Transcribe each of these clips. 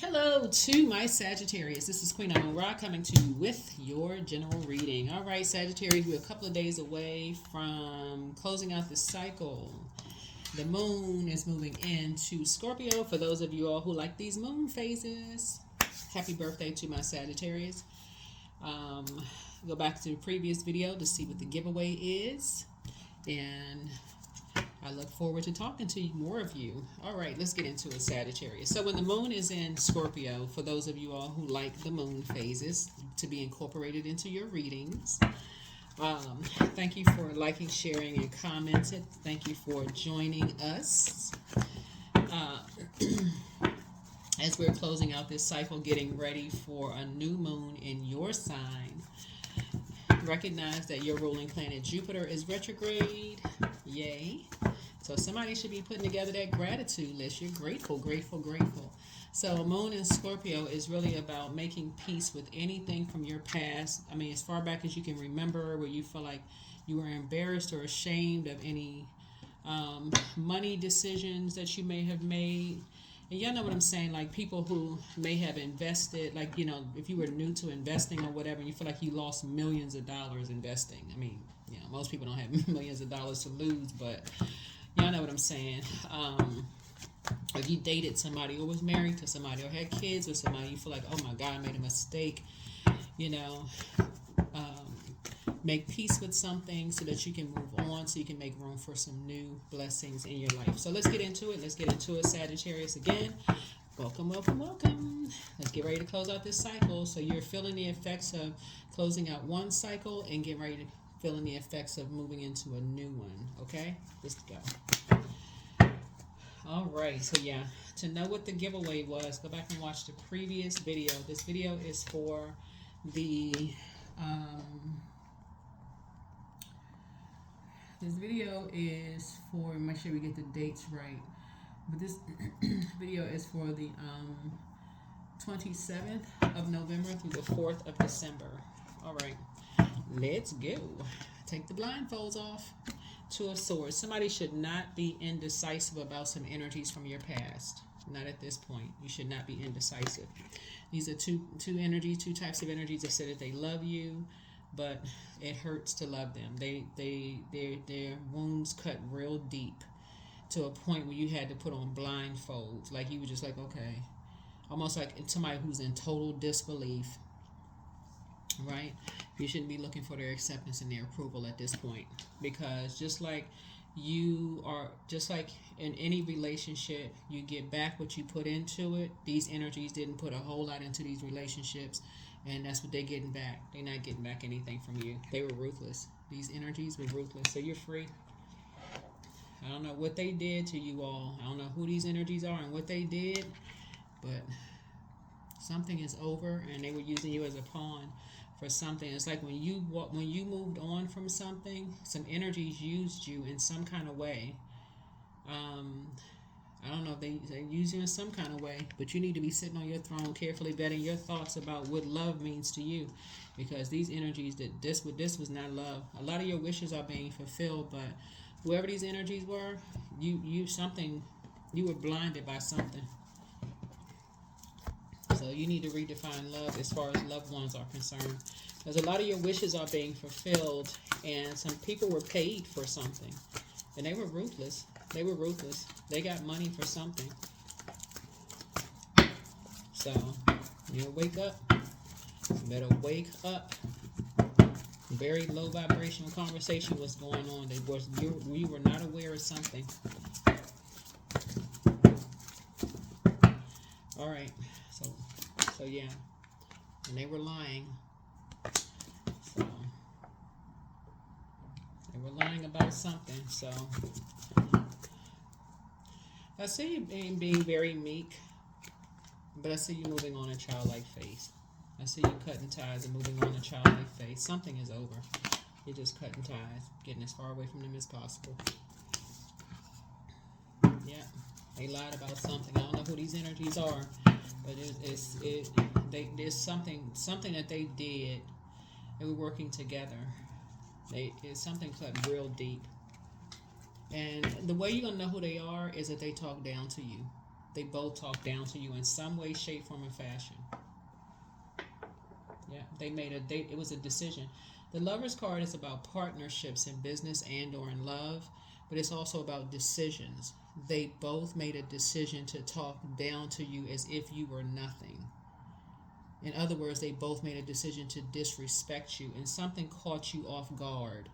Hello to my Sagittarius. This is Queen Amun Ra coming to you with your general reading. All right, Sagittarius, we're a couple of days away from closing out this cycle. The moon is moving into Scorpio. For those of you all who like these moon phases, happy birthday to my Sagittarius. Um, Go back to the previous video to see what the giveaway is. And I look forward to talking to more of you. All right, let's get into it, Sagittarius. So when the moon is in Scorpio, for those of you all who like the moon phases to be incorporated into your readings, thank you for liking, sharing, and commenting. Thank you for joining us as we're closing out this cycle, getting ready for a new moon in your sign. Recognize that your ruling planet Jupiter is retrograde. Yay. So somebody should be putting together that gratitude list. You're grateful, grateful, grateful. So moon in Scorpio is really about making peace with anything from your past. I mean, as far back as you can remember, where you feel like you were embarrassed or ashamed of any money decisions that you may have made. And y'all know what I'm saying, like people who may have invested, like, you know, if you were new to investing or whatever, and you feel like you lost millions of dollars investing. I mean, you know, most people don't have millions of dollars to lose, but y'all know what I'm saying. If you dated somebody or was married to somebody or had kids with somebody, you feel like, oh my God, I made a mistake, you know. Make peace with something so that you can move on, so you can make room for some new blessings in your life. So let's get into it. Let's get into it, Sagittarius. Again, welcome, welcome, welcome. Let's get ready to close out this cycle. So you're feeling the effects of closing out one cycle and getting ready to feeling the effects of moving into a new one. Okay, let's go. All right, so yeah, to know what the giveaway was, go back and watch the previous video. This video is for the this video is for, make sure we get the dates right, but this video is for the 27th of November through the 4th of December. All right, let's go. Take the blindfolds off. Two of Swords. Somebody should not be indecisive about some energies from your past. Not at this point. You should not be indecisive. These are two energies, two types of energies that say that they love you, but it hurts to love them. Their wounds cut real deep to a point where you had to put on blindfolds. Like you were just like, okay, almost like somebody who's in total disbelief, right? You shouldn't be looking for their acceptance and their approval at this point, because just like in any relationship, you get back what you put into it. These energies didn't put a whole lot into these relationships, and that's what they're getting back. They're not getting back anything from you. They were ruthless. These energies were ruthless. So you're free. I don't know what they did to you all. I don't know who these energies are and what they did, but something is over, and they were using you as a pawn for something. It's like when you moved on from something, some energies used you in some kind of way. I don't know if they use you in some kind of way, but you need to be sitting on your throne, carefully vetting your thoughts about what love means to you, because these energies this was not love. A lot of your wishes are being fulfilled, but whoever these energies were, you were blinded by something. So you need to redefine love as far as loved ones are concerned. Because a lot of your wishes are being fulfilled, and some people were paid for something. And they were ruthless. They were ruthless. They got money for something. So, you wake up. You better wake up. Very low vibrational conversation was going on. You were not aware of something. All right. So yeah, and they were lying. So they were lying about something. So I see you being very meek, but I see you moving on a childlike faith. I see you cutting ties and moving on a childlike faith. Something is over. You're just cutting ties, getting as far away from them as possible. Yeah, they lied about something. I don't know who these energies are. But there's something that they did. They were working together. It's something cut real deep. And the way you're gonna know who they are is that they talk down to you. They both talk down to you in some way, shape, form, or fashion. Yeah, it was a decision. The Lover's card is about partnerships in business and or in love, but it's also about decisions. They both made a decision to talk down to you as if you were nothing. In other words, they both made a decision to disrespect you, and something caught you off guard.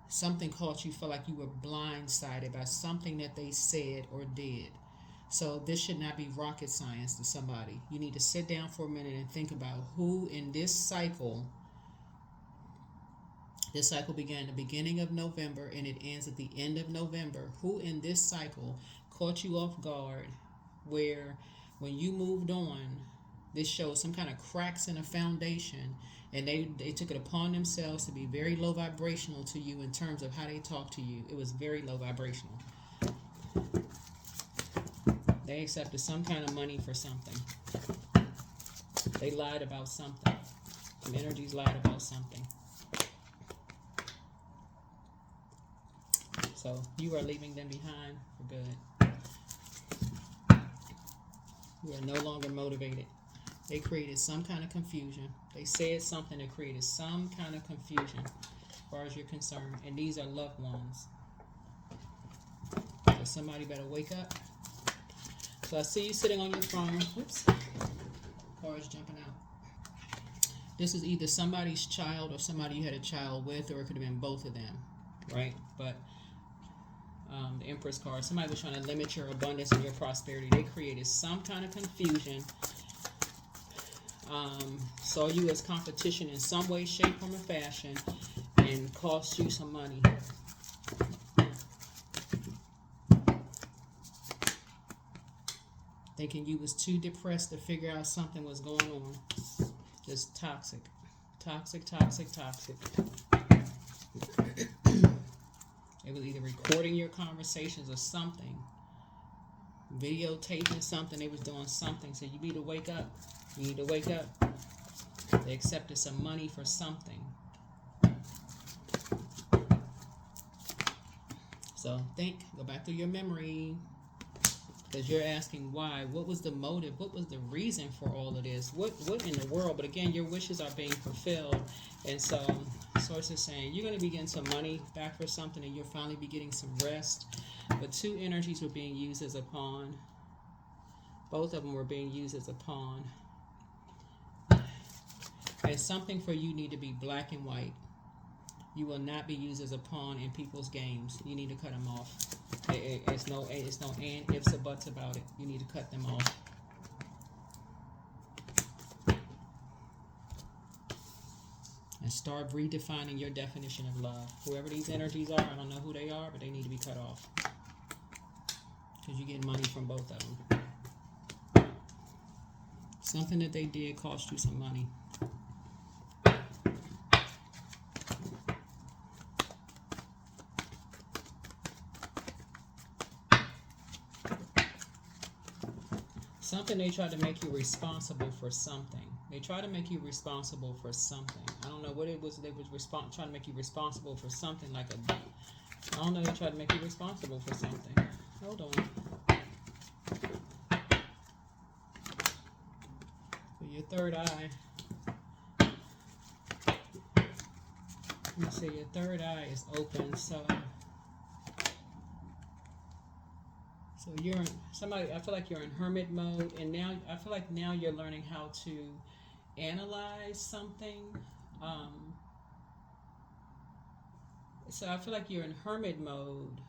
Something caught you, felt like you were blindsided by something that they said or did. So this should not be rocket science to somebody. You need to sit down for a minute and think about who in this cycle. This cycle began at the beginning of November and it ends at the end of November. Who in this cycle caught you off guard where when you moved on, this shows some kind of cracks in a foundation, and they took it upon themselves to be very low vibrational to you in terms of how they talk to you. It was very low vibrational. They accepted some kind of money for something. They lied about something. Some energies lied about something. So you are leaving them behind for good. You are no longer motivated. They created some kind of confusion. They said something that created some kind of confusion as far as you're concerned. And these are loved ones. So somebody better wake up. So I see you sitting on your phone. Whoops. Cards jumping out. This is either somebody's child or somebody you had a child with, or it could have been both of them, right? But the Empress card, somebody was trying to limit your abundance and your prosperity. They created some kind of confusion. Saw you as competition in some way, shape, form, or fashion, and cost you some money. Thinking you was too depressed to figure out something was going on. Just toxic. Toxic, toxic, toxic. It was either recording your conversations or something. Videotaping something. They was doing something. So you need to wake up. You need to wake up. They accepted some money for something. So think. Go back through your memory. Because you're asking why. What was the motive? What was the reason for all of this? What in the world? But again, your wishes are being fulfilled. And so Source is saying you're going to be getting some money back for something, and you'll finally be getting some rest. But two energies were being used as a pawn. Both of them were being used as a pawn. And something for you need to be black and white. You will not be used as a pawn in people's games. You need to cut them off. It's no and ifs or buts about it. You need to cut them off. And start redefining your definition of love. Whoever these energies are, I don't know who they are, but they need to be cut off. Because you get money from both of them. Something that they did cost you some money. Something they tried to make you responsible for something. They tried to make you responsible for something. I don't know what it was. They was trying to make you responsible for something like a. I don't know. They tried to make you responsible for something. Hold on. For your third eye. Let me see. Your third eye is open. So you're in, somebody. I feel like you're in hermit mode, and now I feel like now you're learning how to analyze something. So I feel like you're in hermit mode.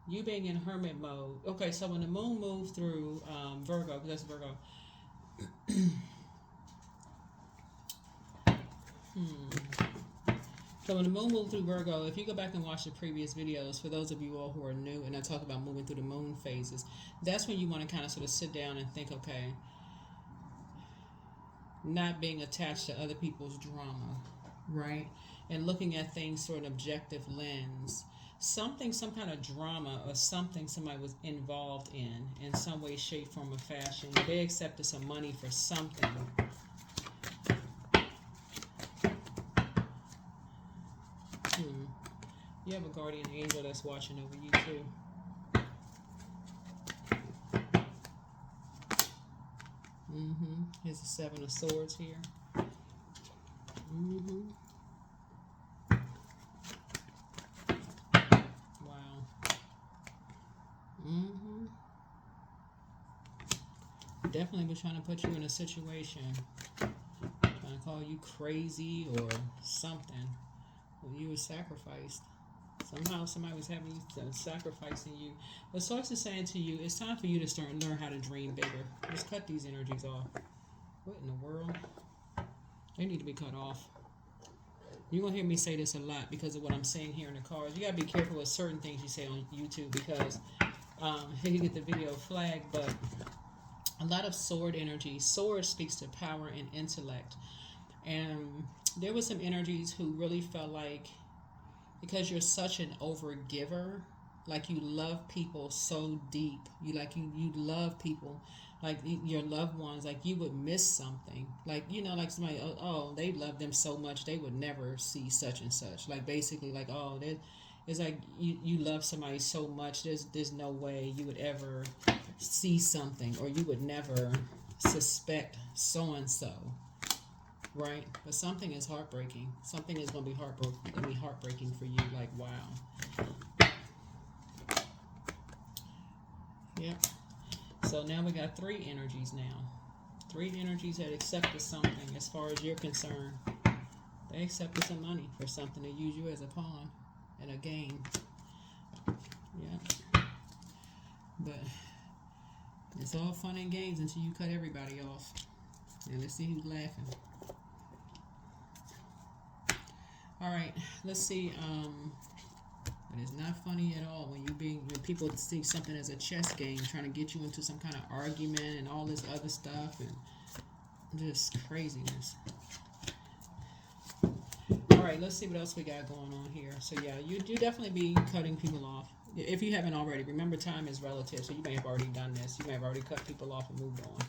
You being in hermit mode. Okay, so when the moon moved through Virgo, because that's Virgo. So when the moon moved through Virgo, if you go back and watch the previous videos, for those of you all who are new, and I talk about moving through the moon phases, that's when you want to kind of sort of sit down and think, okay, not being attached to other people's drama, right? And looking at things through an objective lens. Some kind of drama or something somebody was involved in some way, shape, form, or fashion. They accepted some money for something. You have a guardian angel that's watching over you too. Here's the Seven of Swords here. Wow. Definitely was trying to put you in a situation, trying to call you crazy or something when you were sacrificed. Somehow somebody was having you sacrificing you. The source is saying to you, it's time for you to learn how to dream bigger. Just cut these energies off. What in the world? They need to be cut off. You're going to hear me say this a lot because of what I'm saying here in the cards. You got to be careful with certain things you say on YouTube because you get the video flagged, but a lot of sword energy. Sword speaks to power and intellect. And there was some energies who really felt like, because you're such an overgiver, like you love people so deep, you love people, like your loved ones, like you would miss something, like like somebody, oh they love them so much they would never see such and such, like basically like, oh, it's like you love somebody so much, there's no way you would ever see something, or you would never suspect so and so. Right, but something is heartbreaking. Something is going to be heartbreaking for you. Like, wow. Yep. So now we got three energies now. Three energies that accepted something as far as you're concerned. They accepted some money for something to use you as a pawn in a game. Yeah. But it's all fun and games until you cut everybody off. And let's see who's laughing. All right, let's see. It is not funny at all when people see something as a chess game, trying to get you into some kind of argument and all this other stuff and just craziness. All right, let's see what else we got going on here. So yeah, you definitely be cutting people off if you haven't already. Remember, time is relative, so you may have already done this. You may have already cut people off and moved on.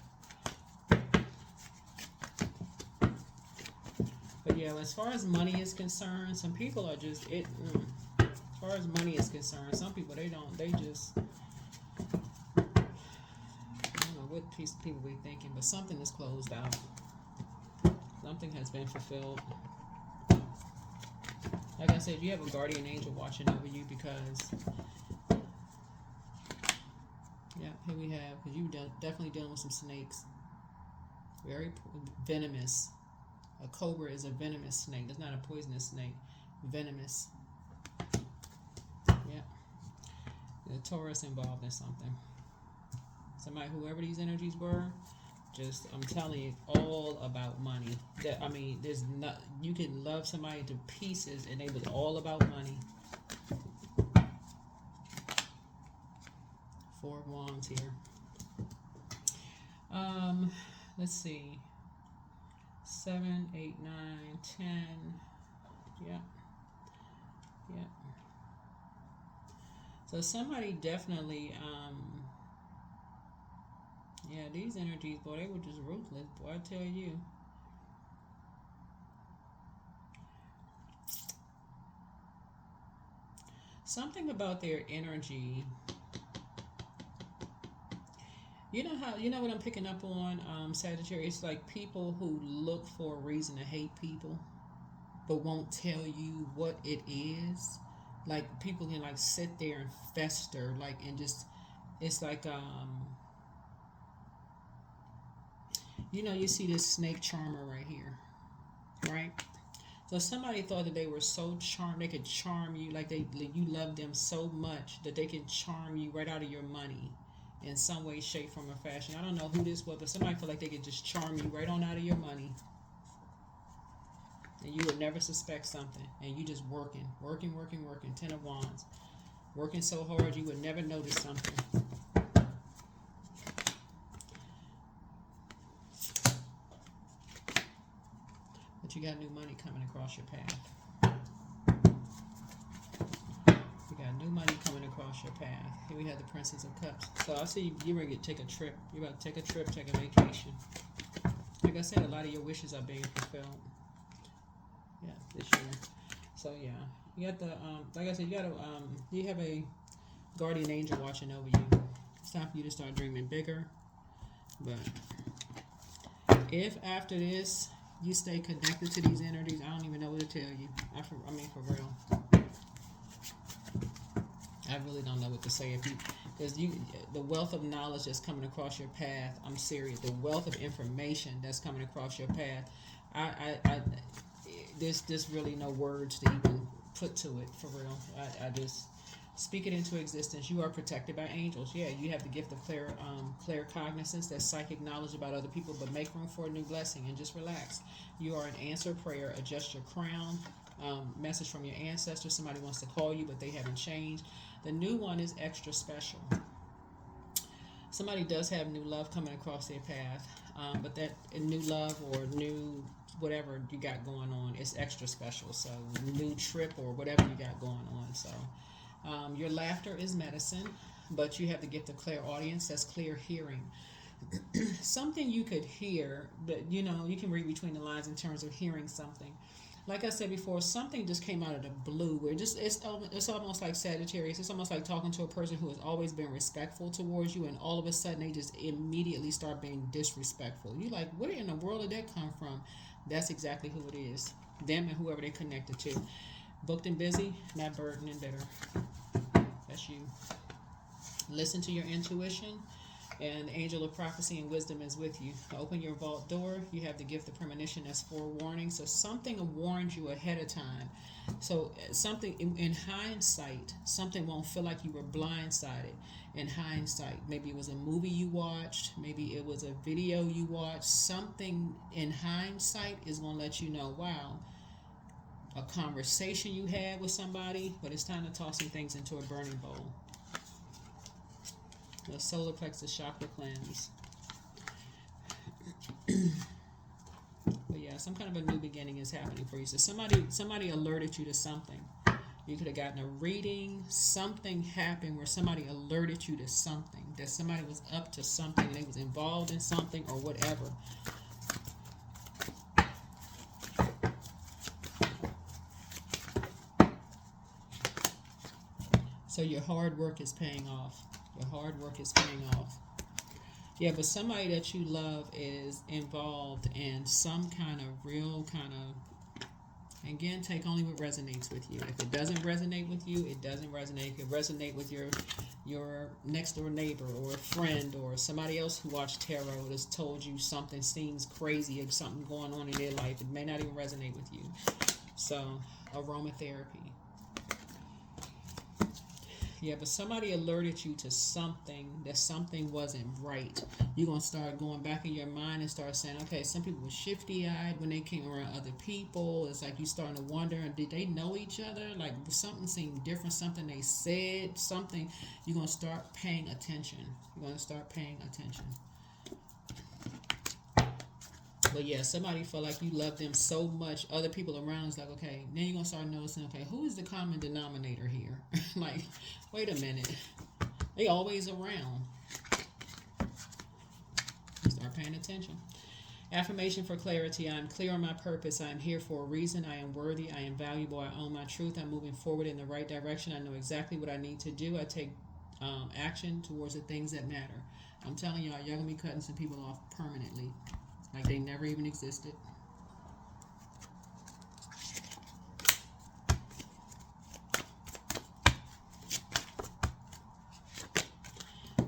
But yeah, as far as money is concerned, some people are just As far as money is concerned, some people they just, I don't know what people be thinking, but something is closed out. Something has been fulfilled. Like I said, you have a guardian angel watching over you because, yeah, here we have, because you definitely dealing with some snakes. Very venomous. A cobra is a venomous snake. It's not a poisonous snake. Venomous. Yeah. The Taurus involved in something. Somebody, whoever these energies were, just, I'm telling you, all about money. There's not, you can love somebody to pieces and they was all about money. Four of Wands here. Let's see. 7, 8, 9, 10. Yeah. Yeah. So somebody definitely, yeah, these energies, boy, they were just ruthless, boy, I tell you. Something about their energy. You know what I'm picking up on, Sagittarius? Like people who look for a reason to hate people, but won't tell you what it is. Like people can like sit there and fester, like, and just, it's like, you see this snake charmer right here, right? So somebody thought that they were so charmed, they could charm you, like you love them so much that they can charm you right out of your money in some way, shape, form, or fashion. I don't know who this was, but somebody felt like they could just charm you right on out of your money. And you would never suspect something. And you just working. 10 of Wands. Working so hard you would never notice something. But you got new money coming across your path. You got new money coming across your path. Here we have the Princess of Cups. So I see you're going to take a trip. You're about to take a trip, take a vacation. Like I said, a lot of your wishes are being fulfilled. Yeah, this year. So yeah, you got the like I said, you have a guardian angel watching over you. It's time for you to start dreaming bigger. But If after this you stay connected to these energies, I don't even know what to tell you. I mean, for real. I really don't know what to say if you, because the wealth of knowledge that's coming across your path. I'm serious. The wealth of information that's coming across your path. There's really no words to even put to it, for real. I just speak it into existence. You are protected by angels. Yeah, you have the gift of clear cognizance, that's psychic knowledge about other people, but make room for a new blessing and just relax. You are an answered prayer. Adjust your crown. Message from your ancestors. Somebody wants to call you, but they haven't changed. The new one is extra special. Somebody does have new love coming across their path, but that new love or new whatever you got going on is extra special. So new trip or whatever you got going on. So your laughter is medicine, but you have the gift of clairaudience. That's clear hearing. Something you could hear, but you can read between the lines in terms of hearing something. Like I said before, something just came out of the blue. Where it's almost like Sagittarius. It's almost like talking to a person who has always been respectful towards you, and all of a sudden they just immediately start being disrespectful. You're like, where in the world did that come from? That's exactly who it is. Them and whoever they connected to. Booked and busy, not burdened and bitter. That's you. Listen to your intuition, and the angel of prophecy and wisdom is with you. Open your vault door. You have the gift of premonition as forewarning. So something warned you ahead of time. So something in hindsight, something won't feel like you were blindsided. In hindsight, maybe it was a movie you watched, maybe it was a video you watched. Something in hindsight is going to let you know, wow, a conversation you had with somebody, but it's time to toss some things into a burning bowl. The solar plexus chakra cleanse. But yeah, some kind of a new beginning is happening for you. So somebody alerted you to something. You could have gotten a reading. Something happened where somebody alerted you to something. That somebody was up to something. They was involved in something or whatever. So your hard work is paying off. Your hard work is paying off. Yeah, but somebody that you love is involved in some kind of real kind of, again, take only what resonates with you. If it doesn't resonate with you, it doesn't resonate. It could resonate with your next door neighbor or a friend or somebody else who watched tarot that's told you something seems crazy or something going on in their life. It may not even resonate with you. So, aromatherapy. Yeah, but somebody alerted you to something, that something wasn't right. You're going to start going back in your mind and start saying, okay, some people were shifty-eyed when they came around other people. It's like you starting to wonder, did they know each other? Like something seemed different, something they said, something. You're going to start paying attention. You're going to start paying attention. But yeah, somebody felt like you love them so much. Other people around is like, okay, then you're going to start noticing, okay, who is the common denominator here? Like, wait a minute. They always around. Start paying attention. Affirmation for clarity. I am clear on my purpose. I am here for a reason. I am worthy. I am valuable. I own my truth. I'm moving forward in the right direction. I know exactly what I need to do. I take action towards the things that matter. I'm telling y'all, y'all going to be cutting some people off permanently. Like they never even existed.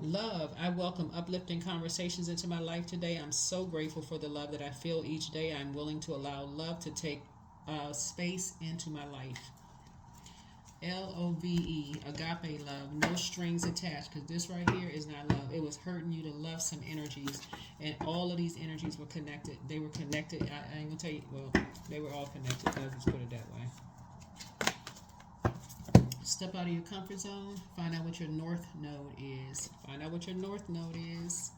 Love. I welcome uplifting conversations into my life today. I'm so grateful for the love that I feel each day. I'm willing to allow love to take space into my life. LOVE, agape love, no strings attached, because this right here is not love. It was hurting you to love some energies, and all of these energies were connected. They were connected. I ain't gonna tell you, well, they were all connected. Let's just put it that way. Step out of your comfort zone. Find out what your north node is. Find out what your north node is.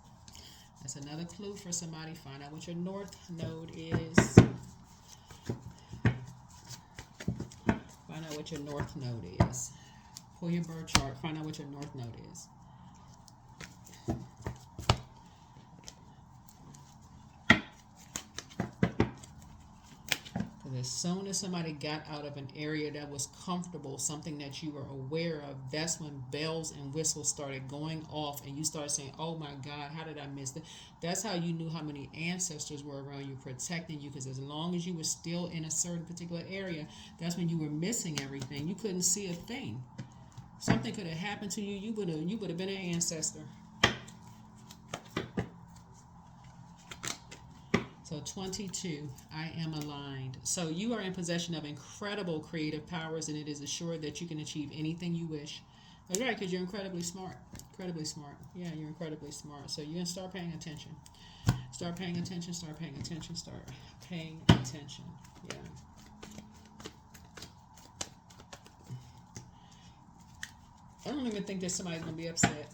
That's another clue for somebody. Find out what your north node is. Find out what your north node is. Pull your birth chart. Find out what your north node is. Because as soon as somebody got out of an area that was comfortable, something that you were aware of, that's when bells and whistles started going off and you started saying, oh my God, how did I miss that? That's how you knew how many ancestors were around you protecting you, because as long as you were still in a certain particular area, that's when you were missing everything. You couldn't see a thing. Something could have happened to you. You would have been an ancestor. So 22, I am aligned. So you are in possession of incredible creative powers, and it is assured that you can achieve anything you wish. That's right, because you're incredibly smart. Incredibly smart. Yeah, you're incredibly smart. So you're going to start paying attention. Start paying attention, start paying attention, start paying attention. Yeah. I don't even think that somebody's going to be upset.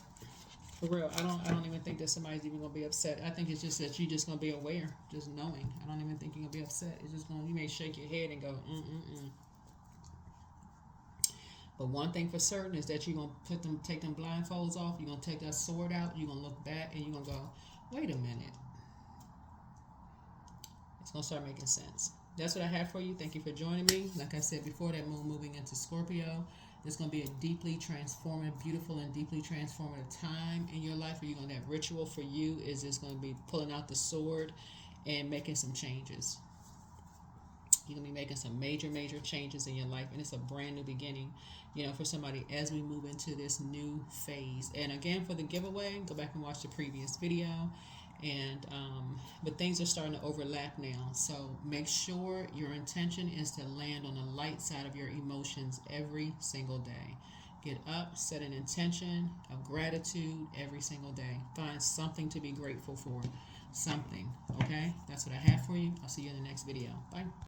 For real, I don't even think that somebody's even gonna be upset. I think it's just that you're just gonna be aware, just knowing. I don't even think you're gonna be upset. It's just you may shake your head and go, mm. But one thing for certain is that you're gonna take them blindfolds off. You're gonna take that sword out. You're gonna look back and you're gonna go, wait a minute. It's gonna start making sense. That's what I have for you. Thank you for joining me. Like I said before, that moon moving into Scorpio. It's going to be a deeply transformative, beautiful, and deeply transformative time in your life. Where you're going to have ritual for you is just going to be pulling out the sword and making some changes. You're going to be making some major, major changes in your life, and it's a brand new beginning, for somebody as we move into this new phase. And again, for the giveaway, go back and watch the previous video. And but things are starting to overlap now, so make sure your intention is to land on the light side of your emotions every single day. Get up, set an intention of gratitude every single day. Find something to be grateful for. Something. Okay, that's what I have for you. I'll see you in the next video. Bye.